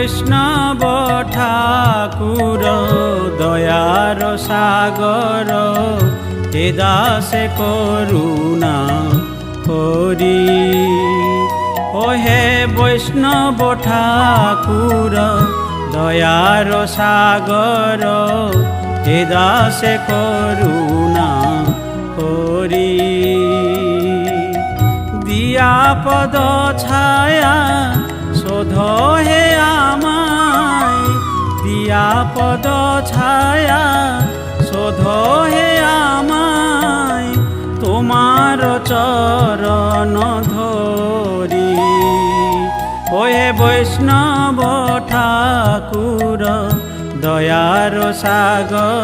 বৈষ্ণব ঠাকুর দয়ার সাগর, হে দাসে করুণা করি। ও হে বৈষ্ণব ঠাকুর দয়ার সাগর, হে দাসে করুণা করি। দিয়া পদ ছায়া শোধ হে আমায়, দিয়া পদ ছায়া শোধ হে আমায়, তোমার চরণ ধরি। ও হে বৈষ্ণব ঠাকুর দয়ার সাগর,